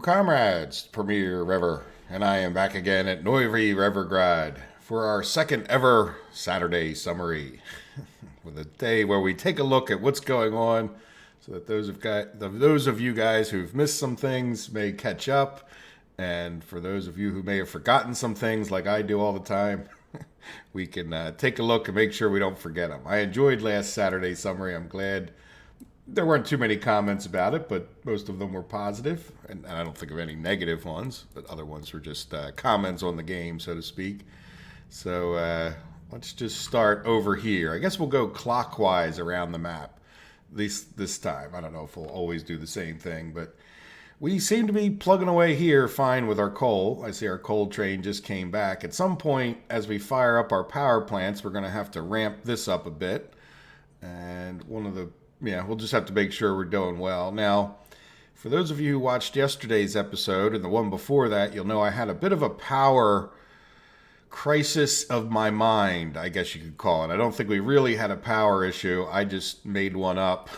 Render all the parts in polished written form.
comrades, Premier Rever, and I am back again at Noivy Revergrad for our second ever Saturday summary, with a day where we take a look at what's going on, so that those of you guys who've missed some things may catch up, and for those of you who may have forgotten some things like I do all the time, we can take a look and make sure we don't forget them. I enjoyed last Saturday's summary. I'm glad there weren't too many comments about it, but most of them were positive, and I don't think of any negative ones. But other ones were just comments on the game, so to speak. So let's just start over here. I guess we'll go clockwise around the map, at least this time. I don't know if we'll always do the same thing, but we seem to be plugging away here fine with our coal. I see our coal train just came back. At some point, as we fire up our power plants, we're going to have to ramp this up a bit. And we'll just have to make sure we're doing well. Now, for those of you who watched yesterday's episode and the one before that, you'll know I had a bit of a power crisis of my mind, I guess you could call it. I don't think we really had a power issue. I just made one up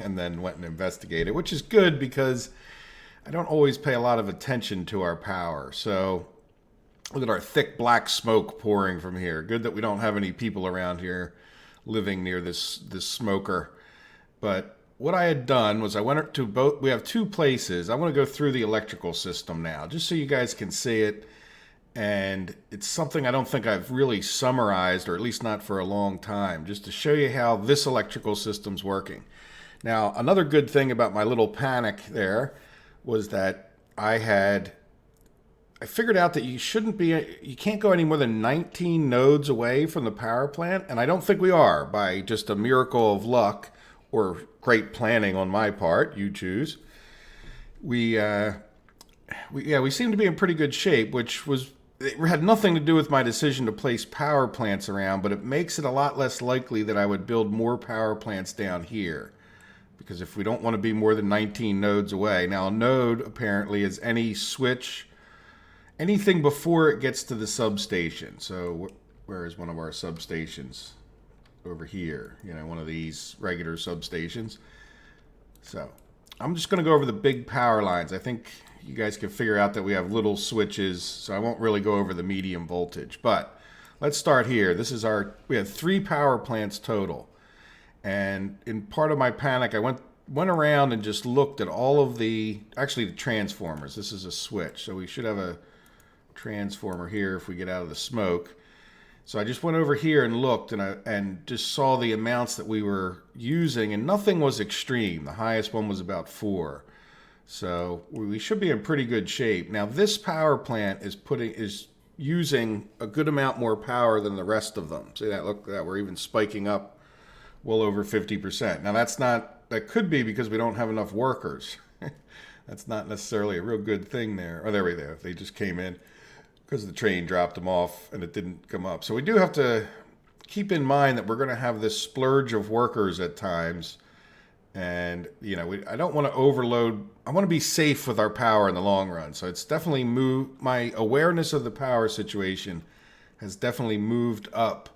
and then went and investigated, which is good because I don't always pay a lot of attention to our power. So look at our thick black smoke pouring from here. Good that we don't have any people around here living near this smoker. But what I had done was I went to both. We have two places. I want to go through the electrical system now, just so you guys can see it. And it's something I don't think I've really summarized, or at least not for a long time, just to show you how this electrical system's working. Now, another good thing about my little panic there was that I figured out that you can't go any more than 19 nodes away from the power plant, and I don't think we are, by just a miracle of luck or great planning on my part, you choose. We seem to be in pretty good shape, it had nothing to do with my decision to place power plants around, but it makes it a lot less likely that I would build more power plants down here. Because if we don't want to be more than 19 nodes away. Now, a node apparently is any switch, anything before it gets to the substation. So where is one of our substations? Over here, one of these regular substations. So I'm just going to go over the big power lines. I think you guys can figure out that we have little switches, so I won't really go over the medium voltage. But let's start here. We have 3 power plants total. And in part of my panic, I went around and just looked at all of the transformers. This is a switch, so we should have a transformer here if we get out of the smoke. So I just went over here and looked, and just saw the amounts that we were using, and nothing was extreme. The highest one was about 4. So we should be in pretty good shape. Now, this power plant is using a good amount more power than the rest of them. See that? Look at that. We're even spiking up well over 50%. Now, that could be because we don't have enough workers. That's not necessarily a real good thing there. Oh, there we go. They just came in because the train dropped them off and it didn't come up. So we do have to keep in mind that we're going to have this splurge of workers at times. And, I don't want to overload. I want to be safe with our power in the long run. So it's definitely my awareness of the power situation has definitely moved up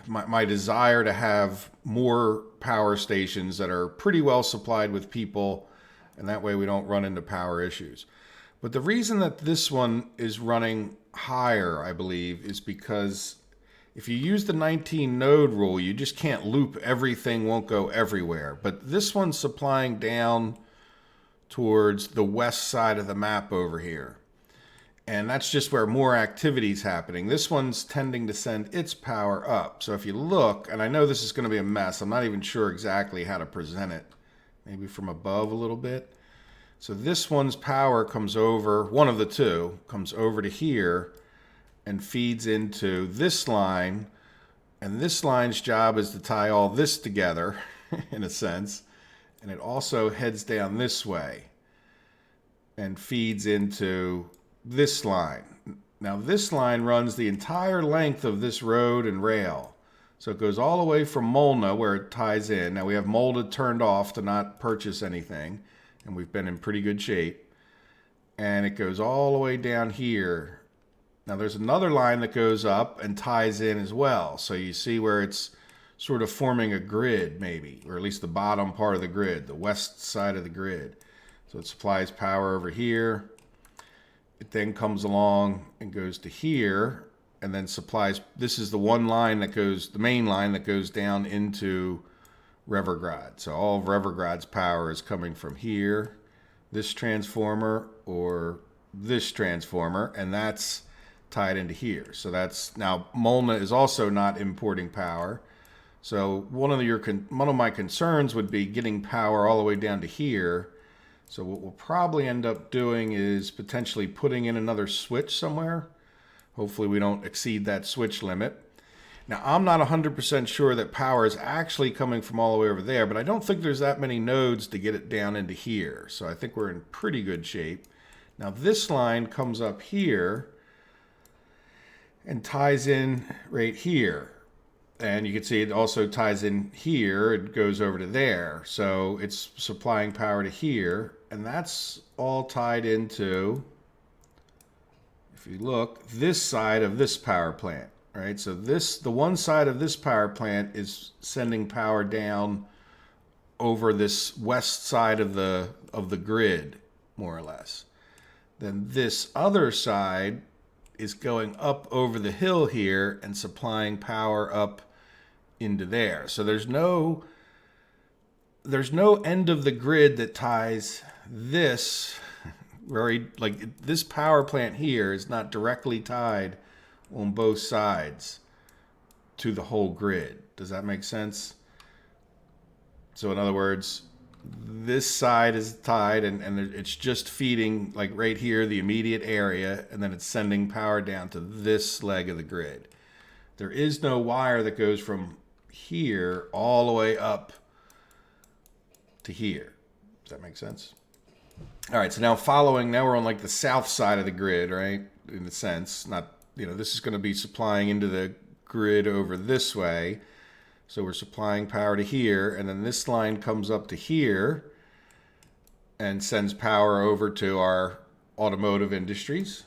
my desire to have more power stations that are pretty well supplied with people. And that way we don't run into power issues. But the reason that this one is running higher, I believe, is because if you use the 19 node rule, you just can't loop everything, won't go everywhere. But this one's supplying down towards the west side of the map over here. And that's just where more activity is happening. This one's tending to send its power up. So if you look, and I know this is going to be a mess, I'm not even sure exactly how to present it. Maybe from above a little bit. So this one's power comes over, one of the two, comes over to here and feeds into this line. And this line's job is to tie all this together, in a sense. And it also heads down this way and feeds into this line. Now this line runs the entire length of this road and rail. So it goes all the way from Molna, where it ties in. Now we have Molna turned off to not purchase anything. And we've been in pretty good shape. And it goes all the way down here. Now there's another line that goes up and ties in as well. So you see where it's sort of forming a grid maybe, or at least the bottom part of the grid, the west side of the grid. So it supplies power over here. It then comes along and goes to here and then supplies, this is the one line that goes, the main line that goes down into Revergrad. So all of Revergrad's power is coming from here, this transformer or this transformer, and that's tied into here. So that's, now Molna is also not importing power. So one of my concerns would be getting power all the way down to here. So what we'll probably end up doing is potentially putting in another switch somewhere. Hopefully we don't exceed that switch limit. Now I'm not 100% sure that power is actually coming from all the way over there, but I don't think there's that many nodes to get it down into here. So I think we're in pretty good shape. Now this line comes up here and ties in right here. And you can see it also ties in here. It goes over to there. So it's supplying power to here. And that's all tied into, if you look, this side of this power plant, right? So the one side of this power plant is sending power down over this west side of the grid, more or less. Then this other side is going up over the hill here and supplying power up into there. So there's no end of the grid that ties this this power plant here is not directly tied on both sides to the whole grid. Does that make sense? So in other words, this side is tied and it's just feeding, like right here, the immediate area, and then it's sending power down to this leg of the grid. There is no wire that goes from here all the way up to here. Does that make sense? All right, so now we're on like the south side of the grid, right? In a sense, not, this is going to be supplying into the grid over this way. So we're supplying power to here, and then this line comes up to here and sends power over to our automotive industries.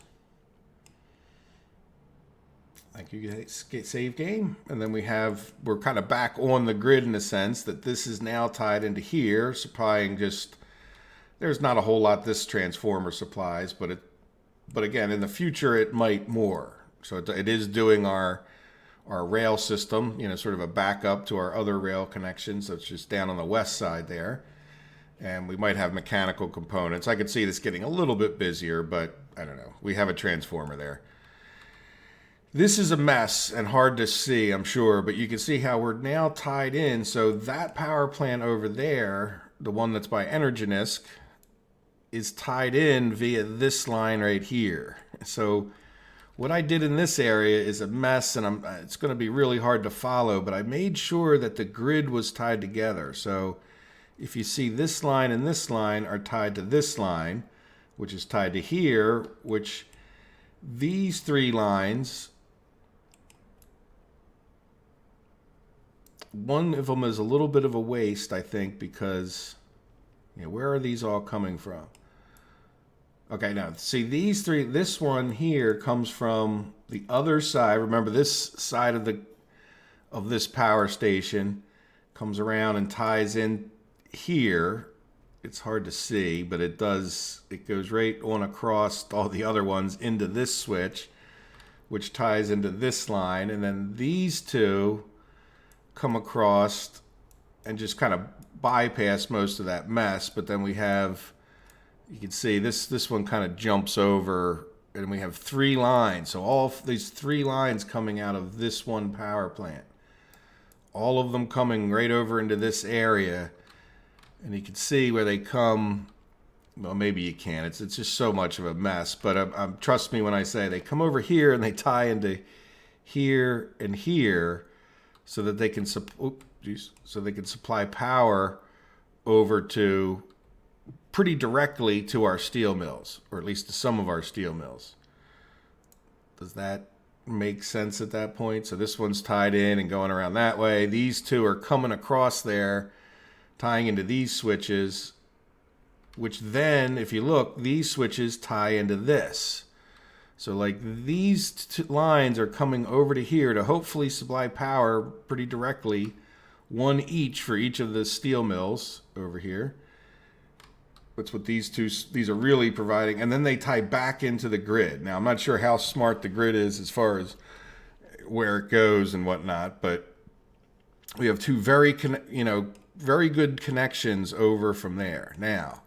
Thank you, save game. And then we're kind of back on the grid in the sense that this is now tied into here, supplying there's not a whole lot this transformer supplies, but again, in the future, it might more. So it is doing our rail system, sort of a backup to our other rail connections. That's just down on the west side there. And we might have mechanical components. I could see this getting a little bit busier, but I don't know. We have a transformer there. This is a mess and hard to see, I'm sure, but you can see how we're now tied in. So that power plant over there, the one that's by Energinisk, is tied in via this line right here. So what I did in this area is a mess, and it's going to be really hard to follow, but I made sure that the grid was tied together. So if you see this line and this line are tied to this line, which is tied to here, which these three lines, one of them is a little bit of a waste, I think, because where are these all coming from? Okay, now see these three, this one here comes from the other side. Remember, this side of this power station comes around and ties in here. It's hard to see, but it does. It goes right on across all the other ones into this switch, which ties into this line. And then these two come across and just kind of bypass most of that mess. But then we have, you can see this one kind of jumps over, and we have three lines. So all these three lines coming out of this one power plant, all of them coming right over into this area. And you can see where they come. Well, maybe you can't. It's just so much of a mess. But trust me when I say they come over here and they tie into here and here, so that they can supply power over to pretty directly to our steel mills, or at least to some of our steel mills. Does that make sense at that point? So this one's tied in and going around that way. These two are coming across there, tying into these switches, which then, if you look, these switches tie into this. So like these two lines are coming over to here to hopefully supply power pretty directly, one each for each of the steel mills over here. That's what these are really providing. And then they tie back into the grid. Now, I'm not sure how smart the grid is as far as where it goes and whatnot, but we have two very good connections over from there. Now,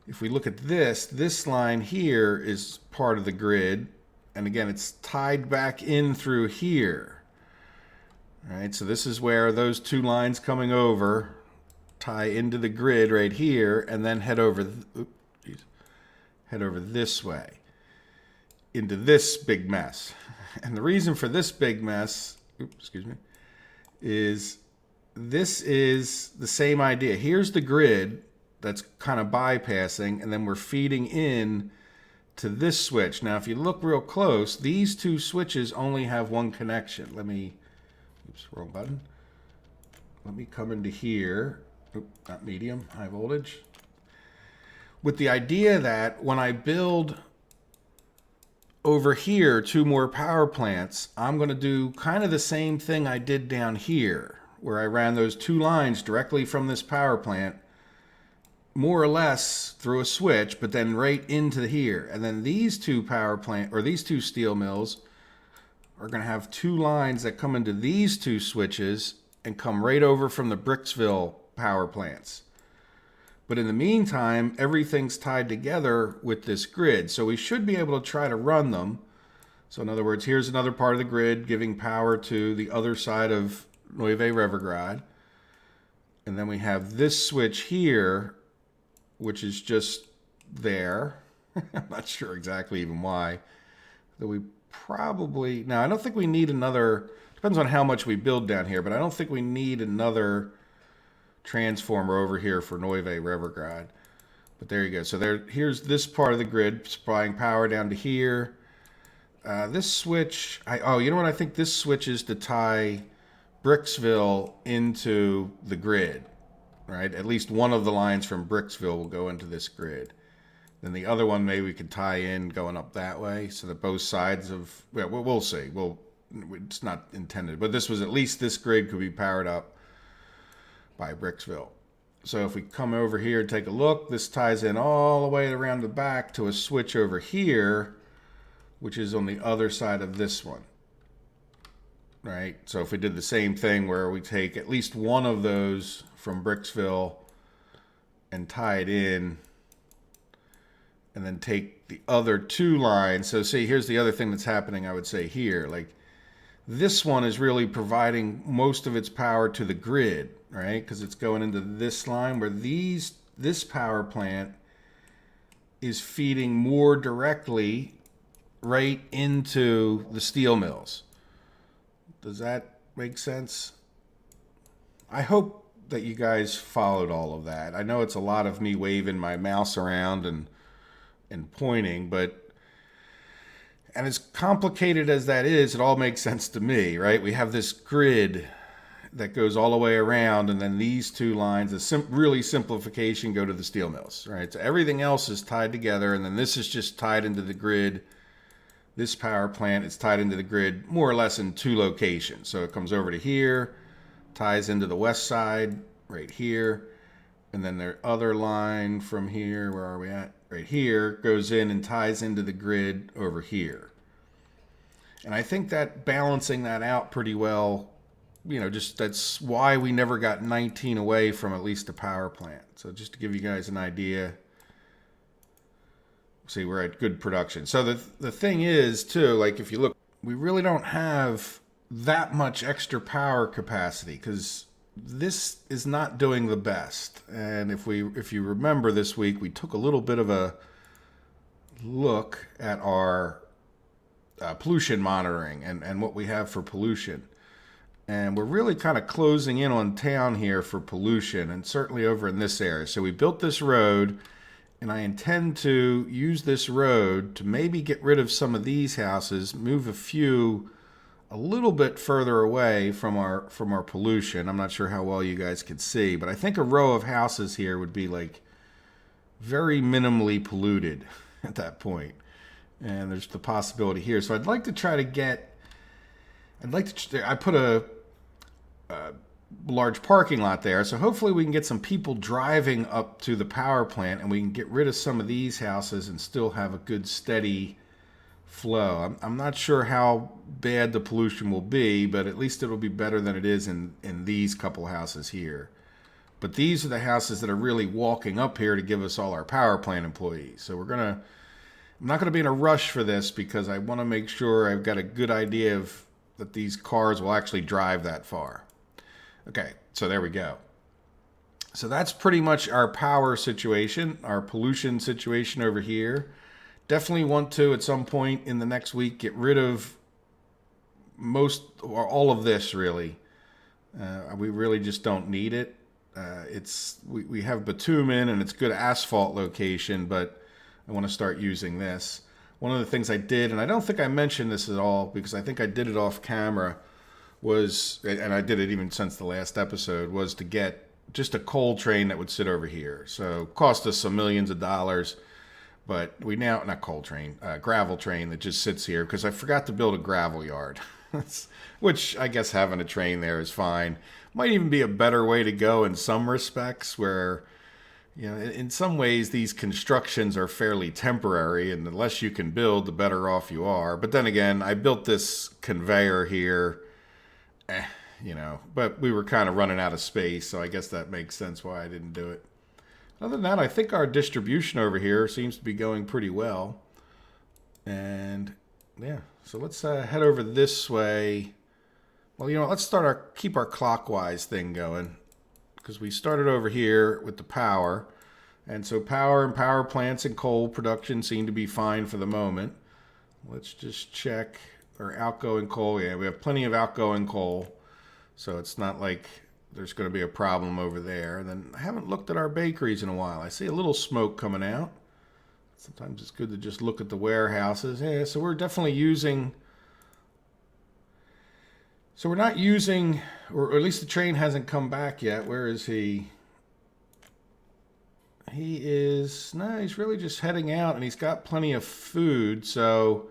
if we look at this line here is part of the grid. And again, it's tied back in through here. All right, so this is where those two lines coming over tie into the grid right here, and then head over this way into this big mess. And the reason for this big mess, is this is the same idea. Here's the grid that's kind of bypassing, and then we're feeding in to this switch. Now, if you look real close, these two switches only have one connection. Wrong button. Let me come into here. Not medium, high voltage. With the idea that when I build over here 2 more power plants, I'm going to do kind of the same thing I did down here, where I ran those 2 lines directly from this power plant, more or less through a switch, but then right into here. And then these 2 these 2 steel mills are going to have 2 lines that come into these 2 switches and come right over from the Bricksville power plants. But in the meantime, everything's tied together with this grid. So we should be able to try to run them. So in other words, here's another part of the grid giving power to the other side of Neuve Revergrad. And then we have this switch here, which is just there. I'm not sure exactly even why. Though we probably, now I don't think we need another, depends on how much we build down here, but I don't think we need another transformer over here for Neuve Revergrad. But there you go. So here's this part of the grid supplying power down to here. This switch, you know what? I think this switch is to tie Bricksville into the grid, right? At least one of the lines from Bricksville will go into this grid. Then the other one maybe we could tie in going up that way so that both sides of, we'll see. It's not intended, but this grid could be powered up by Bricksville. So if we come over here and take a look, this ties in all the way around the back to a switch over here, which is on the other side of this one. Right? So if we did the same thing where we take at least one of those from Bricksville and tie it in, and then take the other 2 lines. So see, here's the other thing that's happening, I would say here. Like, this one is really providing most of its power to the grid, right? Because it's going into this line where this power plant is feeding more directly right into the steel mills. Does that make sense? I hope that you guys followed all of that. I know it's a lot of me waving my mouse around and pointing, and as complicated as that is, it all makes sense to me, right? We have this grid that goes all the way around, and then these 2 lines, really simplification, go to the steel mills, right? So everything else is tied together, and then this is just tied into the grid. This power plant is tied into the grid more or less in 2 locations. So it comes over to here, ties into the west side right here, and then their other line from here, where are we at? Right here, goes in and ties into the grid over here. And I think that balancing that out pretty well, that's why we never got 19 away from at least a power plant. So just to give you guys an idea, see, we're at good production. So the thing is, too, like if you look, we really don't have that much extra power capacity because this is not doing the best. And if you remember this week, we took a little bit of a look at our pollution monitoring and what we have for pollution. And we're really kind of closing in on town here for pollution, and certainly over in this area. So we built this road, and I intend to use this road to maybe get rid of some of these houses, move a few a little bit further away from our pollution. I'm not sure how well you guys can see, but I think a row of houses here would be like very minimally polluted at that point. And there's the possibility here. So I'd like to try to get, I put a large parking lot there. So hopefully we can get some people driving up to the power plant and we can get rid of some of these houses and still have a good steady flow. I'm not sure how bad the pollution will be, but at least it'll be better than it is in these couple houses here. But these are the houses that are really walking up here to give us all our power plant employees. So I'm not going to be in a rush for this because I want to make sure I've got a good idea of that these cars will actually drive that far. Okay, so there we go. So that's pretty much our power situation, our pollution situation over here. Definitely want to, at some point in the next week, get rid of most or all of this, really. We really just don't need it. We have bitumen and it's good asphalt location, but I want to start using this. One of the things I did, and I don't think I mentioned this at all because I think I did it off camera, was, and I did it even since the last episode, was to get just a coal train that would sit over here. So cost us some millions of dollars. But we now, not coal train, gravel train that just sits here because I forgot to build a gravel yard, which I guess having a train there is fine. Might even be a better way to go in some respects where, in some ways these constructions are fairly temporary and the less you can build, the better off you are. But then again, I built this conveyor here, but we were kind of running out of space. So I guess that makes sense why I didn't do it. Other than that, I think our distribution over here seems to be going pretty well. And yeah, so let's head over this way. Well, let's keep our clockwise thing going because we started over here with the power. And so power and power plants and coal production seem to be fine for the moment. Let's just check our outgoing coal. Yeah, we have plenty of outgoing coal. So it's not like there's going to be a problem over there. And then I haven't looked at our bakeries in a while. I see a little smoke coming out. Sometimes it's good to just look at the warehouses. Yeah, so we're definitely using... So we're not using... Or at least the train hasn't come back yet. Where is he? He's really just heading out, and he's got plenty of food. So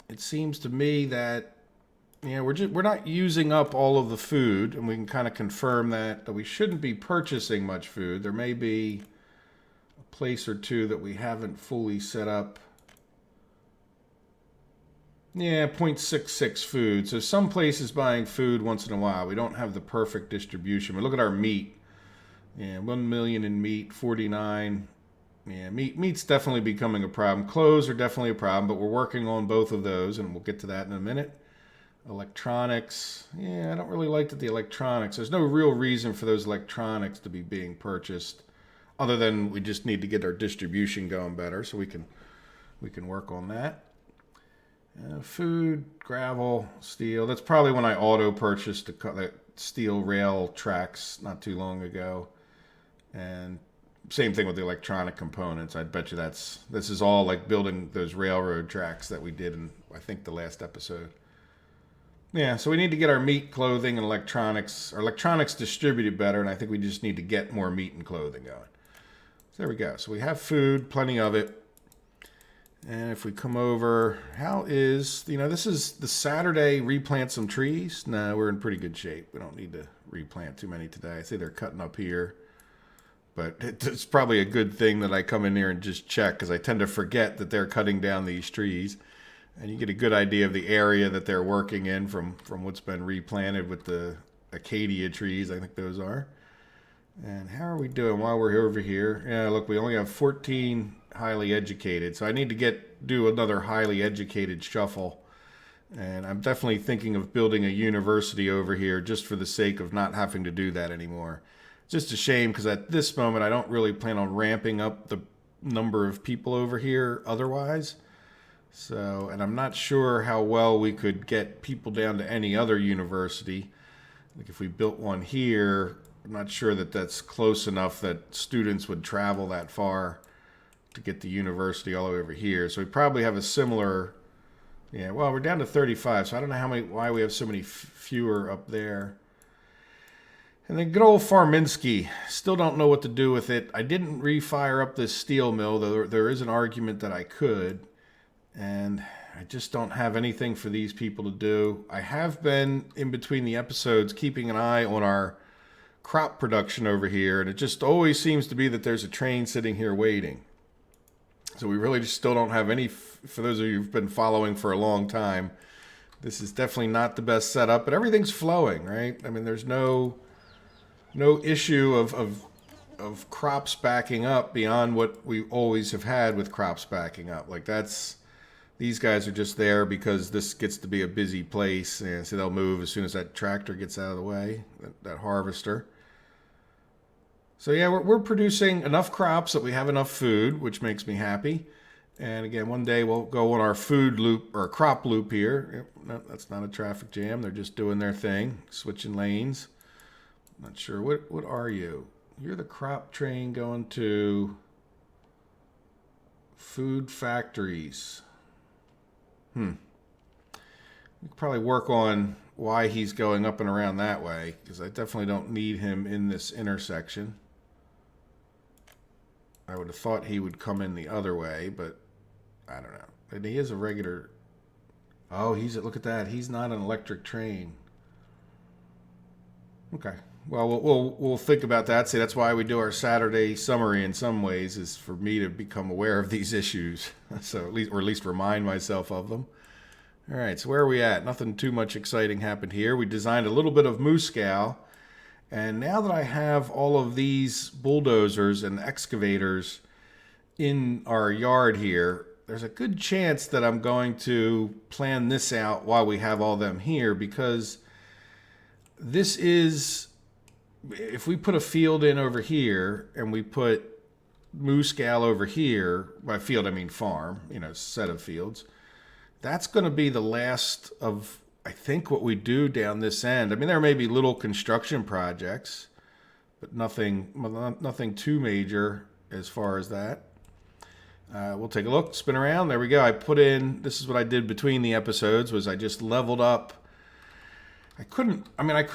it seems to me that we're not using up all of the food, and we can kind of confirm that we shouldn't be purchasing much food. There may be a place or two that we haven't fully set up. Yeah, 0.66 food. So some places buying food once in a while. We don't have the perfect distribution. But look at our meat. Yeah, 1 million in meat, 49. Yeah, meat's definitely becoming a problem. Clothes are definitely a problem, but we're working on both of those, and we'll get to that in a minute. Electronics. Yeah, I don't really like the electronics. There's no real reason for those electronics to be being purchased other than we just need to get our distribution going better, so we can work on that. Food, gravel, steel. That's probably when I auto purchased the steel rail tracks not too long ago. And same thing with the electronic components. I'd bet you this is all like building those railroad tracks that we did in, I think, the last episode. Yeah, so we need to get our meat, clothing, and our electronics distributed better, and I think we just need to get more meat and clothing going. So there we go. So we have food, plenty of it. And if we come over, this is the Saturday, replant some trees. No, we're in pretty good shape. We don't need to replant too many today. I see they're cutting up here. But it's probably a good thing that I come in here and just check because I tend to forget that they're cutting down these trees. And you get a good idea of the area that they're working in from what's been replanted with the acacia trees, I think those are. And how are we doing while we're over here? Yeah, look, we only have 14 highly educated, so I need to do another highly educated shuffle. And I'm definitely thinking of building a university over here just for the sake of not having to do that anymore. It's just a shame because at this moment I don't really plan on ramping up the number of people over here otherwise. So, and I'm not sure how well we could get people down to any other university. Like if we built one here, I'm not sure that that's close enough that students would travel that far to get the university all the way over here. So we probably have a similar, well, we're down to 35, so I don't know why we have so many fewer up there. And then good old Farminski, still don't know what to do with it. I didn't refire up this steel mill, though there is an argument that I could. And I just don't have anything for these people to do. I have been, in between the episodes, keeping an eye on our crop production over here, and it just always seems to be that there's a train sitting here waiting. So we really just still don't have any, for those of you who've been following for a long time, this is definitely not the best setup, but everything's flowing, right? I mean, there's no issue of crops backing up beyond what we always have had with crops backing up. Like these guys are just there because this gets to be a busy place, and so they'll move as soon as that tractor gets out of the way, that harvester. So yeah, we're producing enough crops that we have enough food, which makes me happy. And again, one day we'll go on our food loop or crop loop here. No, that's not a traffic jam. They're just doing their thing, switching lanes. Not sure. What are you? You're the crop train going to food factories. We could probably work on why he's going up and around that way, because I definitely don't need him in this intersection. I would have thought he would come in the other way, but I don't know. And he is a regular... Oh, look at that. He's not an electric train. Okay. Well, we'll think about that. See, that's why we do our Saturday summary in some ways, is for me to become aware of these issues. So at least remind myself of them. All right, so where are we at? Nothing too much exciting happened here. We designed a little bit of moose gal. And now that I have all of these bulldozers and excavators in our yard here, there's a good chance that I'm going to plan this out while we have all them here, because this is, if we put a field in over here and we put moose gal over here, by field I mean farm, set of fields, that's going to be the last of, I think, what we do down this end. I mean, there may be little construction projects, but nothing too major as far as that. We'll take a look, spin around. There we go. I put in, this is what I did between the episodes, was I just leveled up. I could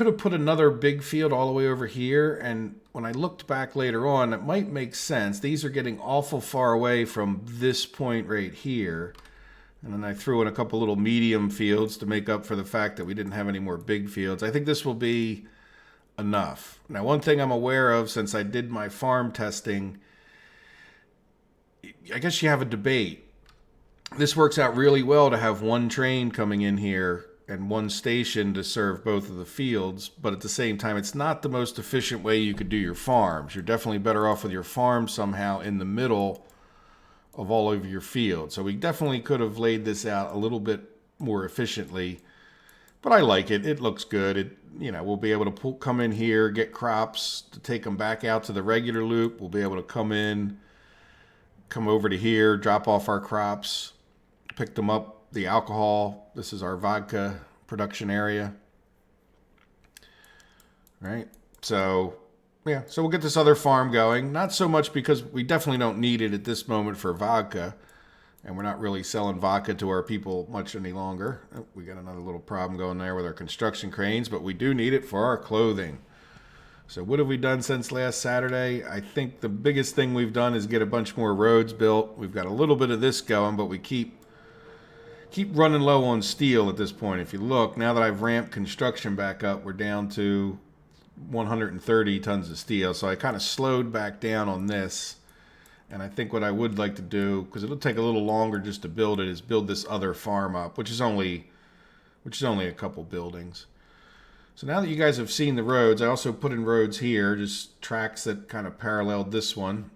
have put another big field all the way over here, and when I looked back later on, it might make sense. These are getting awful far away from this point right here. And then I threw in a couple little medium fields to make up for the fact that we didn't have any more big fields. I think this will be enough. Now, one thing I'm aware of, since I did my farm testing, I guess you have a debate. This works out really well to have one train coming in here and one station to serve both of the fields, but at the same time, it's not the most efficient way you could do your farms. You're definitely better off with your farm somehow in the middle of all of your fields. So we definitely could have laid this out a little bit more efficiently, but I like it. It looks good. We'll be able to come in here, get crops, to take them back out to the regular loop. We'll be able to come over to here, drop off our crops, pick them up, the alcohol. This is our vodka production area. Right? So yeah, so we'll get this other farm going. Not so much because we definitely don't need it at this moment for vodka. And we're not really selling vodka to our people much any longer. Oh, we got another little problem going there with our construction cranes, but we do need it for our clothing. So what have we done since last Saturday? I think the biggest thing we've done is get a bunch more roads built. We've got a little bit of this going, but we keep running low on steel at this point. If you look, now that I've ramped construction back up, we're down to 130 tons of steel. So I kind of slowed back down on this. And I think what I would like to do, because it'll take a little longer just to build it, is build this other farm up, which is only a couple buildings. So now that you guys have seen the roads, I also put in roads here, just tracks that kind of paralleled this one.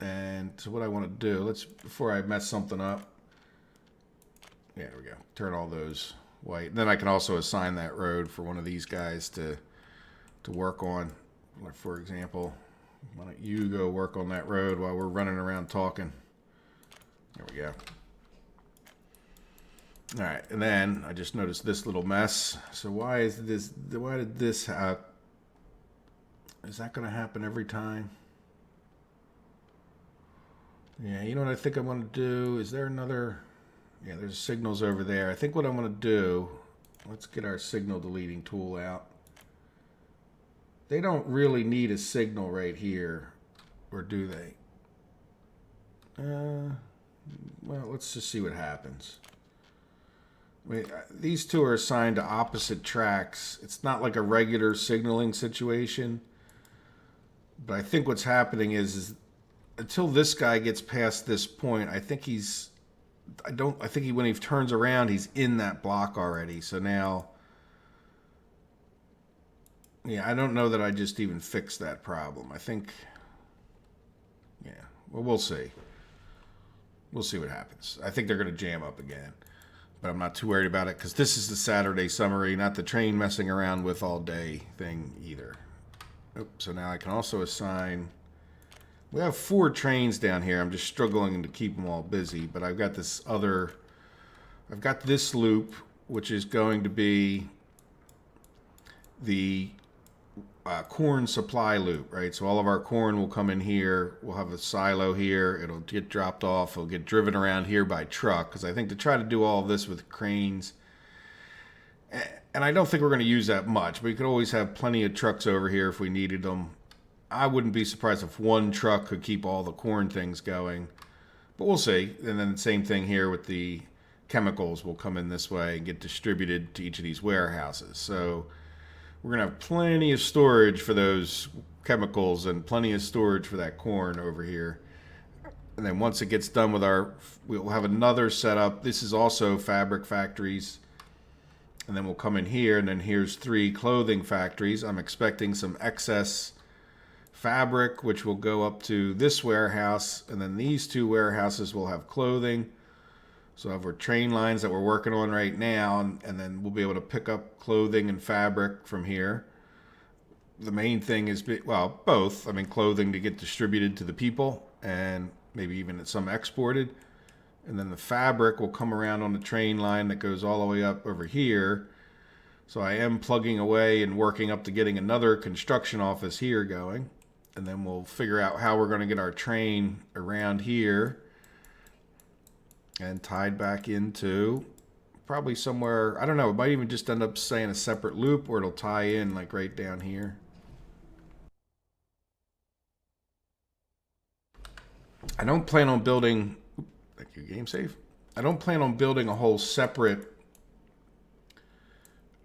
And so what I want to do, before I mess something up, yeah, there we go. Turn all those white. And then I can also assign that road for one of these guys to work on. Like, for example, why don't you go work on that road while we're running around talking? There we go. All right, and then I just noticed this little mess. So why did this happen? Is that going to happen every time? Yeah, you know what I think I'm going to do? Is there another? Yeah, there's signals over there. I think what I'm going to do, let's get our signal deleting tool out. They don't really need a signal right here, or do they? Well, let's just see what happens. I mean, these two are assigned to opposite tracks. It's not like a regular signaling situation. But I think what's happening is until this guy gets past this point, I think when he turns around, he's in that block already. So now, yeah, I don't know that I just even fixed that problem. I think, yeah, well, we'll see. We'll see what happens. I think they're going to jam up again. But I'm not too worried about it because this is the Saturday summary, not the train messing around with all day thing either. So now I can also assign. We have 4 trains down here. I'm just struggling to keep them all busy. But I've got this other. I've got this loop, which is going to be the corn supply loop, right? So all of our corn will come in here. We'll have a silo here. It'll get dropped off. It'll get driven around here by truck. Because I think to try to do all of this with cranes, and I don't think we're going to use that much, but we could always have plenty of trucks over here if we needed them. I wouldn't be surprised if one truck could keep all the corn things going, but we'll see. And then the same thing here with the chemicals will come in this way and get distributed to each of these warehouses. So we're going to have plenty of storage for those chemicals and plenty of storage for that corn over here. And then once it gets done with we'll have another setup. This is also fabric factories. And then we'll come in here, and then here's 3 clothing factories. I'm expecting some excess fabric, which will go up to this warehouse. And then these 2 warehouses will have clothing. So I have our train lines that we're working on right now, and then we'll be able to pick up clothing and fabric from here. The main thing is, well, both. I mean, clothing to get distributed to the people, and maybe even some exported. And then the fabric will come around on the train line that goes all the way up over here. So I am plugging away and working up to getting another construction office here going. And then we'll figure out how we're going to get our train around here and tied back into probably somewhere, I don't know, it might even just end up saying a separate loop, or it'll tie in like right down here. I don't plan on building, thank you, game save. I don't plan on building a whole separate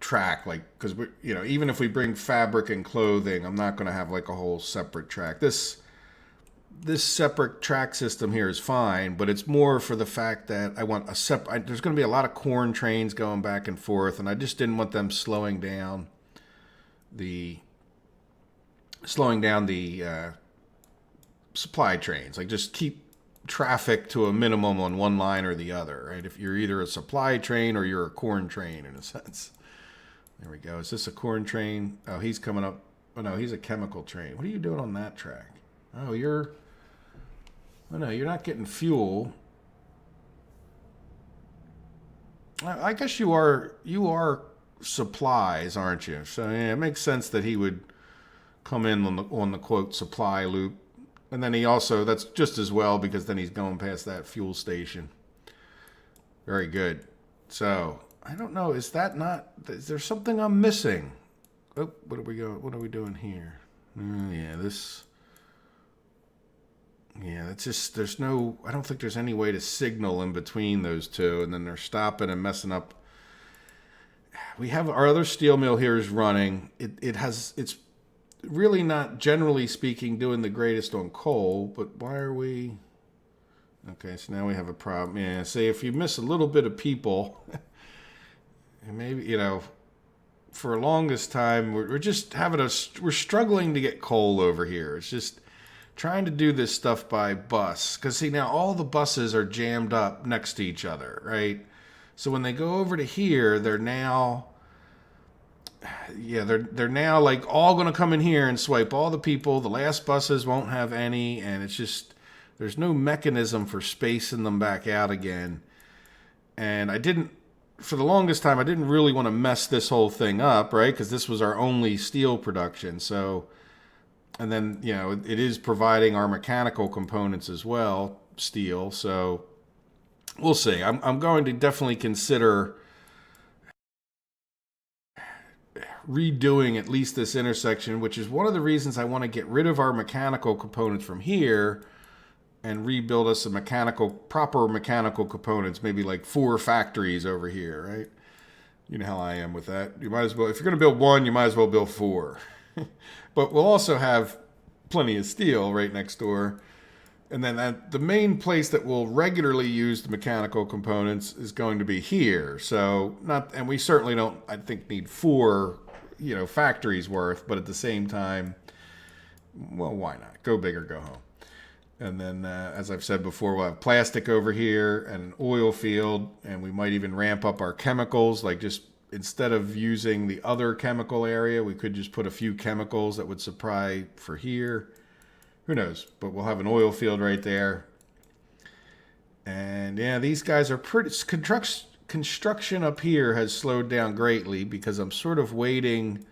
track, like, because we, even if we bring fabric and clothing, I'm not going to have like a whole separate track. This separate track system here is fine, but it's more for the fact that I want a separate. There's going to be a lot of corn trains going back and forth, and I just didn't want them slowing down the supply trains. Like, just keep traffic to a minimum on one line or the other, right? If you're either a supply train or you're a corn train, in a sense. There we go. Is this a corn train? Oh, he's coming up. Oh no, he's a chemical train. What are you doing on that track? Oh, no, you're not getting fuel. I guess you are supplies, aren't you? So yeah, it makes sense that he would come in on the quote supply loop. And then he also, that's just as well, because then he's going past that fuel station. Very good. So I don't know, is there something I'm missing? Oh, what are we doing here? It's just, I don't think there's any way to signal in between those two, and then they're stopping and messing up. We have our other steel mill here is running. It's really not, generally speaking, doing the greatest on coal, but why are we? Okay, so now we have a problem. Yeah, say if you miss a little bit of people, and maybe, for the longest time, we're just we're struggling to get coal over here. It's just trying to do this stuff by bus. Because, see, now all the buses are jammed up next to each other, right? So when they go over to here, they're now like all going to come in here and swipe all the people. The last buses won't have any, and it's just, there's no mechanism for spacing them back out again. And for the longest time, I didn't really want to mess this whole thing up, right? Because this was our only steel production. So, and then, it is providing our mechanical components as well, steel. So we'll see. I'm going to definitely consider redoing at least this intersection, which is one of the reasons I want to get rid of our mechanical components from here and rebuild us some proper mechanical components, maybe like 4 factories over here, right? You know how I am with that. You might as well, if you're going to build 1, you might as well build 4. But we'll also have plenty of steel right next door. And then the main place that we'll regularly use the mechanical components is going to be here. So and we certainly don't, I think, need 4, factories worth. But at the same time, well, why not? Go big or go home. And then, as I've said before, we'll have plastic over here and an oil field. And we might even ramp up our chemicals. Like, just instead of using the other chemical area, we could just put a few chemicals that would supply for here. Who knows? But we'll have an oil field right there. And yeah, these guys are pretty... Construction up here has slowed down greatly because I'm sort of waiting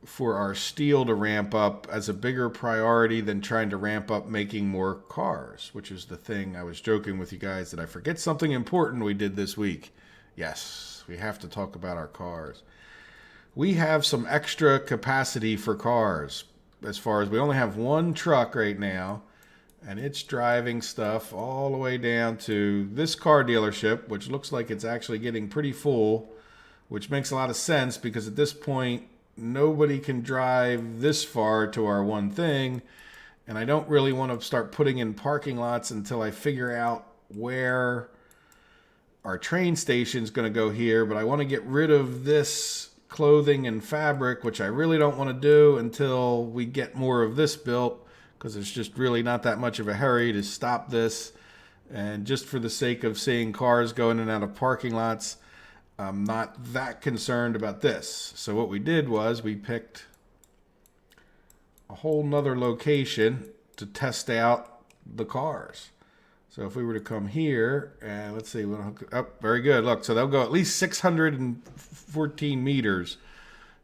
for our steel to ramp up as a bigger priority than trying to ramp up making more cars, which is the thing I was joking with you guys that I forget something important we did this week. Yes, we have to talk about our cars. We have some extra capacity for cars. As far as we only have 1 truck right now, and it's driving stuff all the way down to this car dealership, which looks like it's actually getting pretty full, which makes a lot of sense because at this point, nobody can drive this far to our one thing, and I don't really want to start putting in parking lots until I figure out where our train station is going to go here, but I want to get rid of this clothing and fabric, which I really don't want to do until we get more of this built, because it's just really not that much of a hurry to stop this. And just for the sake of seeing cars go in and out of parking lots, I'm not that concerned about this. So what we did was we picked a whole nother location to test out the cars. So if we were to come here, and let's see, very good. Look, so they'll go at least 614 meters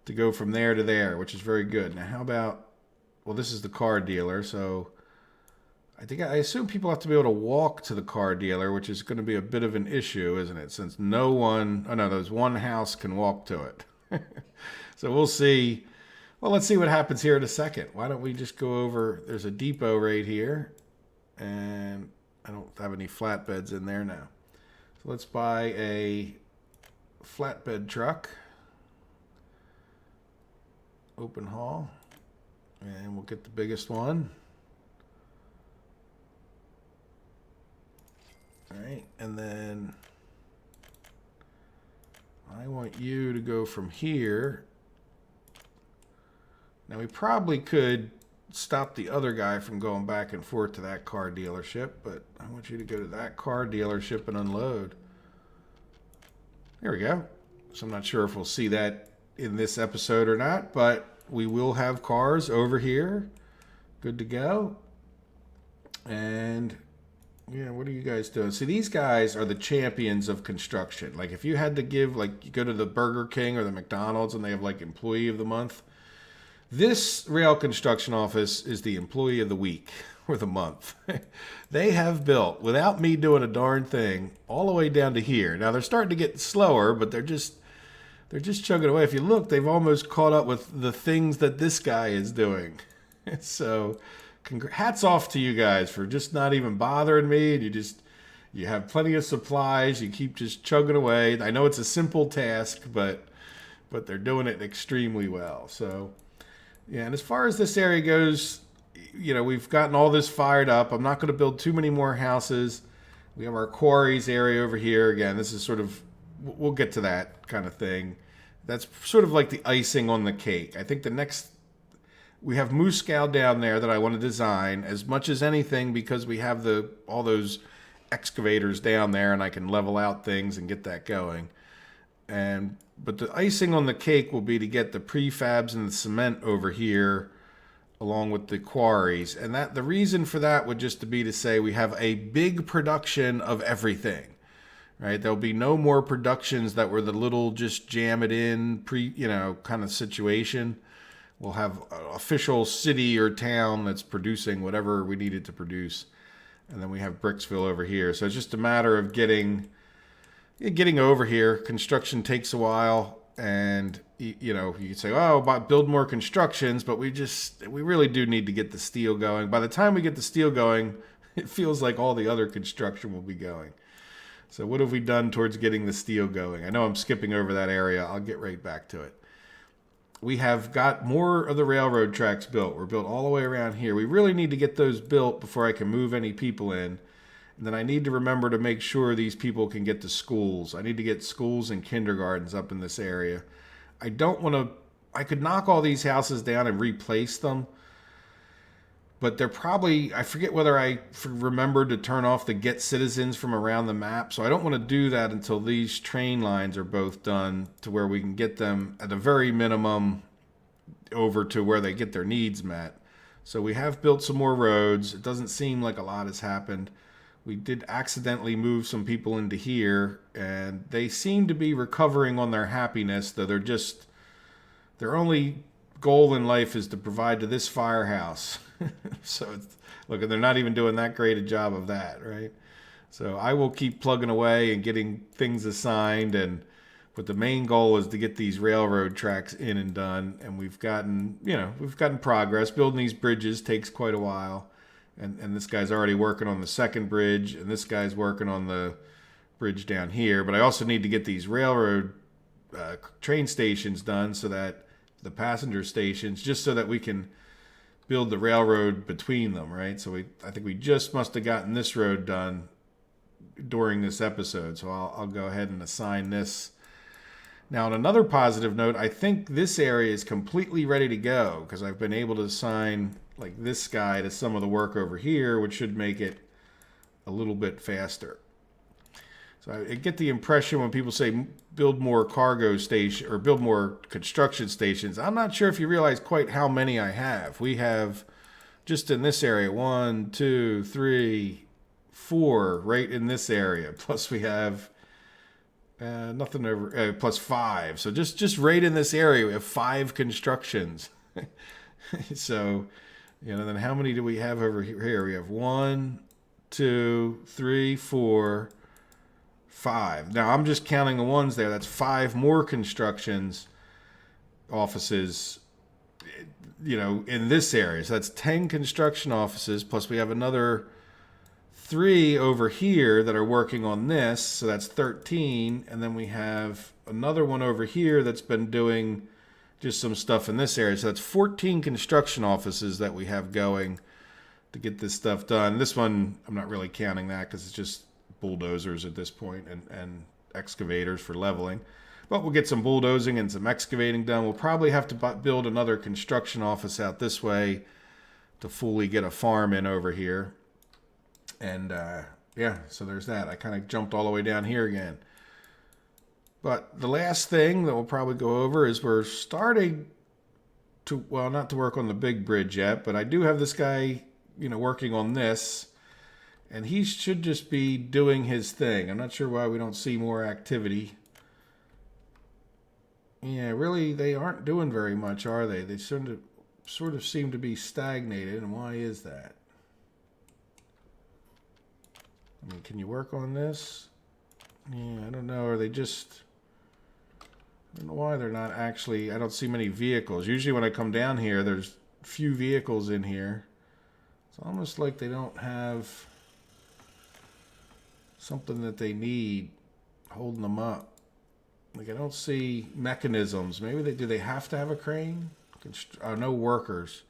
to go from there to there, which is very good. Now, how about, well, this is the car dealer, so I assume people have to be able to walk to the car dealer, which is going to be a bit of an issue, isn't it? Since there's one house can walk to it. So we'll see. Well, let's see what happens here in a second. Why don't we just go over, there's a depot right here, and I don't have any flatbeds in there now. So let's buy a flatbed truck. Open haul. And we'll get the biggest one. All right. And then I want you to go from here. Now we probably could stop the other guy from going back and forth to that car dealership, but I want you to go to that car dealership and unload. There we go. So I'm not sure if we'll see that in this episode or not, but we will have cars over here. Good to go. And yeah, what are you guys doing? See, these guys are the champions of construction. Like if you had to give, like you go to the Burger King or the McDonald's and they have like employee of the month, this rail construction office is the employee of the week or the month. They have built, without me doing a darn thing, all the way down to here. Now they're starting to get slower, but they're just chugging away. If you look, they've almost caught up with the things that this guy is doing. So hats off to you guys for just not even bothering me. And you have plenty of supplies. You keep just chugging away. I know it's a simple task, but they're doing it extremely well. So yeah, and as far as this area goes, we've gotten all this fired up. I'm not going to build too many more houses. We have our quarries area over here. Again, this is sort of, we'll get to that kind of thing. That's sort of like the icing on the cake. I think we have Moose Cow down there that I want to design as much as anything because we have all those excavators down there and I can level out things and get that going. But the icing on the cake will be to get the prefabs and the cement over here along with the quarries. And the reason for that would just be to say we have a big production of everything, right? There'll be no more productions that were the little just jam it in kind of situation. We'll have an official city or town that's producing whatever we need it to produce. And then we have Bricksville over here. So it's just a matter of getting over here. Construction takes a while, and you can say, build more constructions, but we really do need to get the steel going. By the time we get the steel going, it feels like all the other construction will be going. So what have we done towards getting the steel going? I know I'm skipping over that area. I'll get right back to it. We have got more of the railroad tracks built. We're built all the way around here. We really need to get those built before I can move any people in. And then I need to remember to make sure these people can get to schools. I need to get schools and kindergartens up in this area. I don't want to... I could knock all these houses down and replace them. But they're probably... I forget whether I remembered to turn off the get citizens from around the map. So I don't want to do that until these train lines are both done to where we can get them at a very minimum over to where they get their needs met. So we have built some more roads. It doesn't seem like a lot has happened. We did accidentally move some people into here, and they seem to be recovering on their happiness, though their only goal in life is to provide to this firehouse. So, look, they're not even doing that great a job of that, right? So I will keep plugging away and getting things assigned, but the main goal is to get these railroad tracks in and done, and we've gotten progress. Building these bridges takes quite a while. And this guy's already working on the second bridge, and this guy's working on the bridge down here. But I also need to get these railroad train stations done, so that the passenger stations, just so that we can build the railroad between them, right? So I think we just must have gotten this road done during this episode. So I'll go ahead and assign this. Now, on another positive note, I think this area is completely ready to go because I've been able to assign like this guy to some of the work over here, which should make it a little bit faster. So I get the impression when people say build more cargo station or build more construction stations, I'm not sure if you realize quite how many I have. We have just in this area 1, 2, 3, 4 right in this area. Plus we have nothing over plus 5. So just right in this area we have 5 constructions. So, then how many do we have over here? We have 1, 2, 3, 4, 5. Now I'm just counting the ones there. That's 5 more constructions offices, in this area. So that's 10 construction offices. Plus we have another 3 over here that are working on this. So that's 13. And then we have another one over here that's been doing just some stuff in this area. So that's 14 construction offices that we have going to get this stuff done. This one, I'm not really counting that because it's just bulldozers at this point and excavators for leveling. But we'll get some bulldozing and some excavating done. We'll probably have to build another construction office out this way to fully get a farm in over here. And so there's that. I kind of jumped all the way down here again. But the last thing that we'll probably go over is we're starting to, not to work on the big bridge yet, but I do have this guy, working on this, and he should just be doing his thing. I'm not sure why we don't see more activity. Yeah, really, they aren't doing very much, are they? They sort of seem to be stagnated, and why is that? I mean, can you work on this? Yeah, I don't know. Are they just... I don't know why they're not actually... I don't see many vehicles. Usually when I come down here, there's few vehicles in here. It's almost like they don't have something that they need holding them up. Like, I don't see mechanisms. Maybe do they have to have a crane? No workers.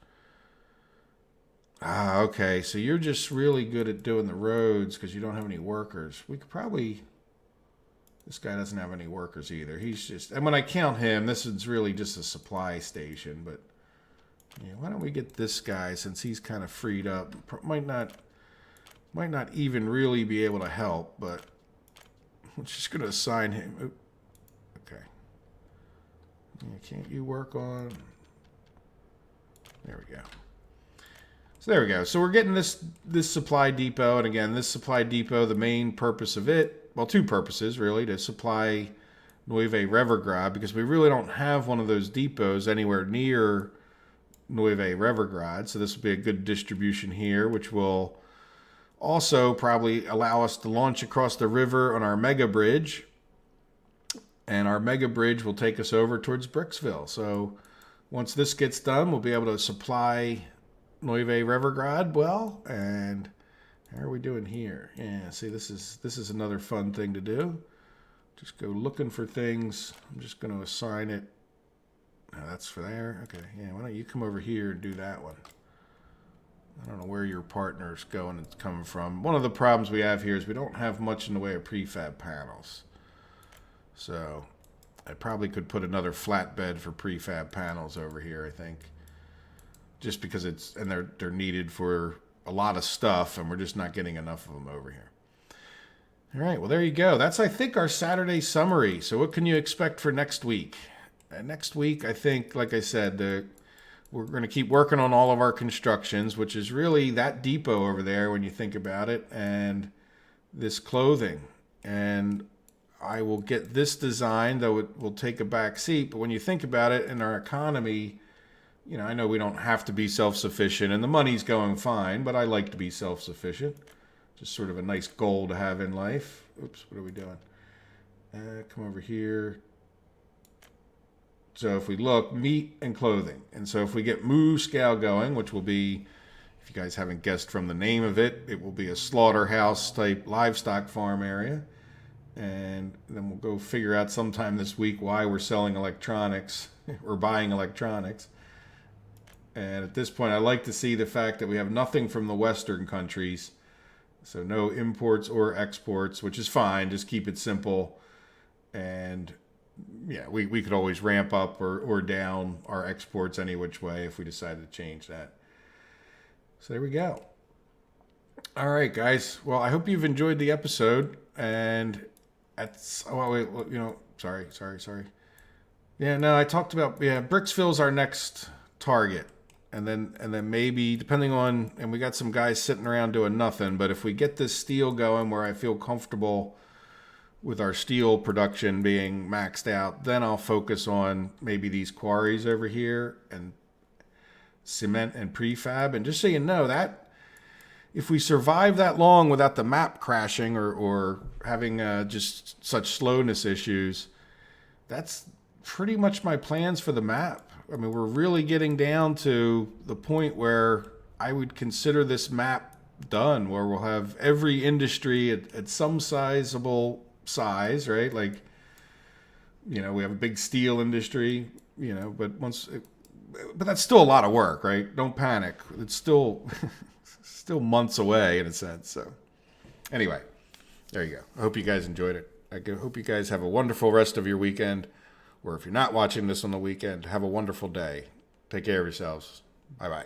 Ah, okay. So you're just really good at doing the roads because you don't have any workers. We could probably... This guy doesn't have any workers either. He's just... And when I count him, this is really just a supply station. But why don't we get this guy since he's kind of freed up? Might not even really be able to help, but I'm just going to assign him. Oop. Okay. Can't you work on... There we go. So there we go. So we're getting this supply depot. And again, this supply depot, the main purpose of it, well, 2 purposes, really, to supply Nueve Revergrad, because we really don't have one of those depots anywhere near Nueve Revergrad. So this will be a good distribution here, which will also probably allow us to launch across the river on our mega bridge. And our mega bridge will take us over towards Bricksville. So once this gets done, we'll be able to supply Nueve Revergrad well and How are we doing here? Yeah, see, this is another fun thing to do. Just go looking for things. I'm just going to assign it. Oh, that's for there. Okay, yeah, why don't you come over here and do that one? I don't know where your partner's going and coming from. One of the problems we have here is we don't have much in the way of prefab panels. So I probably could put another flatbed for prefab panels over here, I think. Just because they're needed for a lot of stuff, and we're just not getting enough of them over here. All right, well, there you go. That's, I think, our Saturday summary. So what can you expect for next week? Next week, I think, like I said, we're going to keep working on all of our constructions, which is really that depot over there when you think about it, and this clothing. And I will get this design, though it will take a back seat. But when you think about it, in our economy, you know, I know we don't have to be self-sufficient, and the money's going fine, but I like to be self-sufficient. Just sort of a nice goal to have in life. Oops, what are we doing? Come over here. So if we look, meat and clothing. And so if we get moo scale going, which will be, if you guys haven't guessed from the name of it, it will be a slaughterhouse type livestock farm area. And then we'll go figure out sometime this week why we're selling electronics or buying electronics. And at this point, I like to see the fact that we have nothing from the Western countries. So no imports or exports, which is fine. Just keep it simple. And yeah, we could always ramp up or down our exports any which way if we decided to change that. So there we go. All right, guys. Well, I hope you've enjoyed the episode. And sorry. Yeah, no, I talked about, Bricksville's our next target. And then maybe, depending on, and we got some guys sitting around doing nothing, but if we get this steel going where I feel comfortable with our steel production being maxed out, then I'll focus on maybe these quarries over here and cement and prefab. And just so you know, that if we survive that long without the map crashing or having just such slowness issues, that's pretty much my plans for the map. I mean, we're really getting down to the point where I would consider this map done, where we'll have every industry at some sizable size, right? Like, you know, we have a big steel industry, you know, but that's still a lot of work, right? Don't panic. It's still months away in a sense. So anyway, there you go. I hope you guys enjoyed it. I hope you guys have a wonderful rest of your weekend. Or if you're not watching this on the weekend, have a wonderful day. Take care of yourselves. Bye-bye.